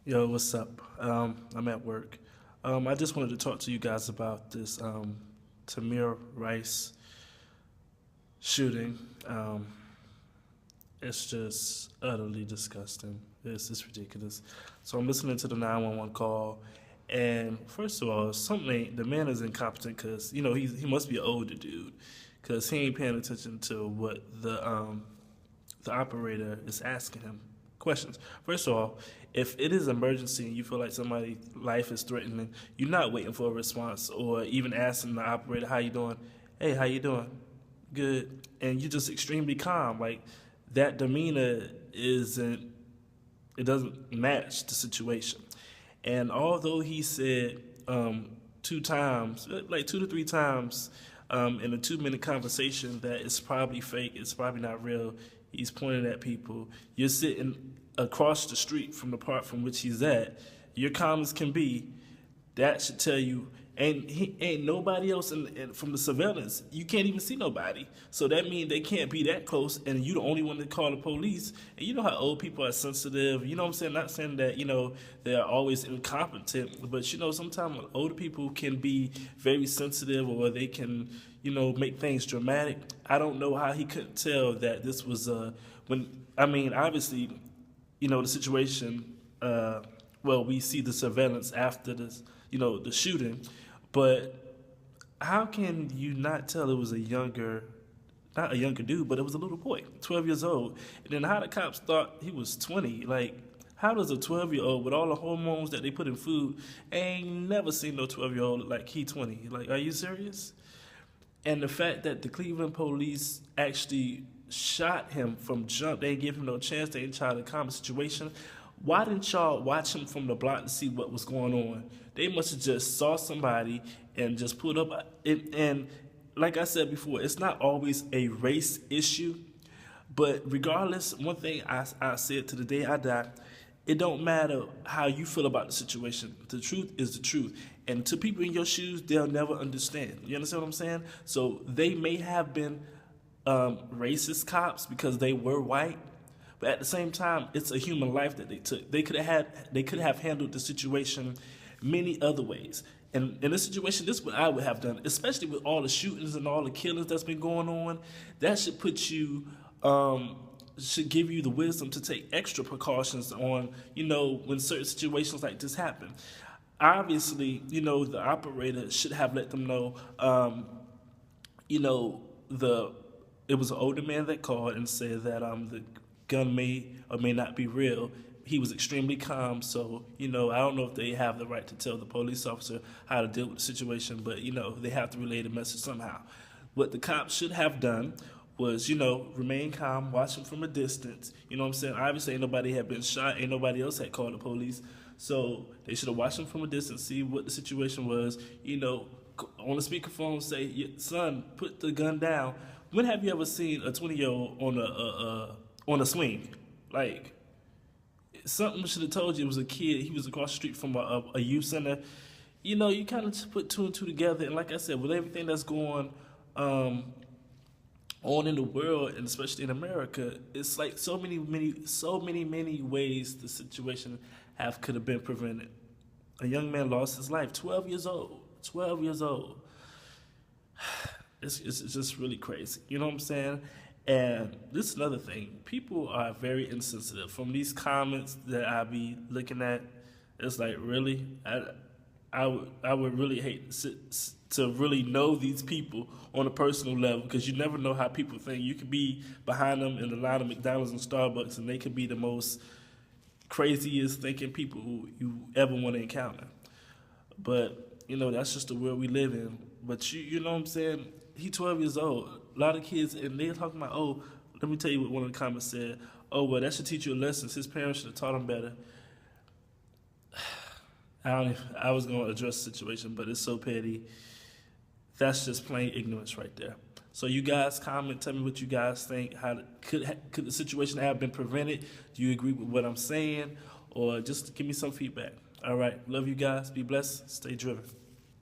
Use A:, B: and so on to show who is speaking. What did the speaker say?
A: Yo, what's up? I'm at work. I just wanted to talk to you guys about this Tamir Rice shooting. It's just utterly disgusting. It's ridiculous. So I'm listening to the 911 call, and first of all, something the man is incompetent because he must be an older dude because he ain't paying attention to what the operator is asking him questions. First of all, if it is emergency and you feel like somebody's life is threatening, you're not waiting for a response or even asking the operator, "How you doing?" "Hey, how you doing?" "Good." And you're just extremely calm. Like that demeanor isn't. It doesn't match the situation. And although he said two times, like two to three times, in a 2 minute conversation that it's probably fake, it's probably not real. He's pointing at people. You're sitting across the street from the part from which he's at. You're calm as can be. That should tell you, ain't nobody else from the surveillance. You can't even see nobody. So that means they can't be that close, and you the only one to call the police. And you know how old people are sensitive. You know what I'm saying? Not saying that they're always incompetent, but sometimes older people can be very sensitive, or they can make things dramatic. I don't know how he couldn't tell that this was when. I mean, obviously, the situation. Well, we see the surveillance after this, the shooting, but how can you not tell it was not a younger dude, but it was a little boy, 12 years old, and then how the cops thought he was 20? Like, how does a 12-year-old with all the hormones that they put in food, ain't never seen no 12-year-old look like he 20? Like, are you serious? And the fact that the Cleveland police actually shot him from jump, they didn't give him no chance, they didn't try to calm the situation. Why didn't y'all watch him from the block to see what was going on? They must have just saw somebody and just put up. And like I said before, it's not always a race issue. But regardless, one thing I said to the day I die, it don't matter how you feel about the situation. The truth is the truth. And to people in your shoes, they'll never understand. You understand what I'm saying? So they may have been racist cops because they were white, but at the same time, it's a human life that they took. They could have handled the situation many other ways. And in this situation, this is what I would have done, especially with all the shootings and all the killings that's been going on. That should put you, should give you the wisdom to take extra precautions on, when certain situations like this happen. Obviously, the operator should have let them know, it was an older man that called and said that the gun may or may not be real. He was extremely calm, so I don't know if they have the right to tell the police officer how to deal with the situation, but they have to relay the message somehow. What the cops should have done was remain calm, watch him from a distance. You know what I'm saying? Obviously, ain't nobody had been shot, ain't nobody else had called the police, so they should have watched him from a distance, see what the situation was. On the speakerphone, say, "Son, put the gun down." When have you ever seen a 20-year-old on a swing? Like, something should have told you it was a kid. He was across the street from a youth center. You kind of put two and two together. And like I said, with everything that's going on in the world, and especially in America, it's like so many ways the situation could have been prevented. A young man lost his life, 12 years old. 12 years old. It's just really crazy. You know what I'm saying? And this is another thing. People are very insensitive. From these comments that I be looking at, it's like, really? I would really hate to really know these people on a personal level, because you never know how people think. You could be behind them in the line of McDonald's and Starbucks, and they could be the most craziest thinking people who you ever want to encounter. But, that's just the world we live in. But you know what I'm saying? He 12 years old. A lot of kids, and they're talking about, oh, let me tell you what one of the comments said. "Oh, well, that should teach you a lesson. His parents should have taught him better." I was going to address the situation, but it's so petty. That's just plain ignorance right there. So you guys comment, tell me what you guys think. Could the situation have been prevented? Do you agree with what I'm saying? Or just give me some feedback. All right. Love you guys. Be blessed. Stay driven.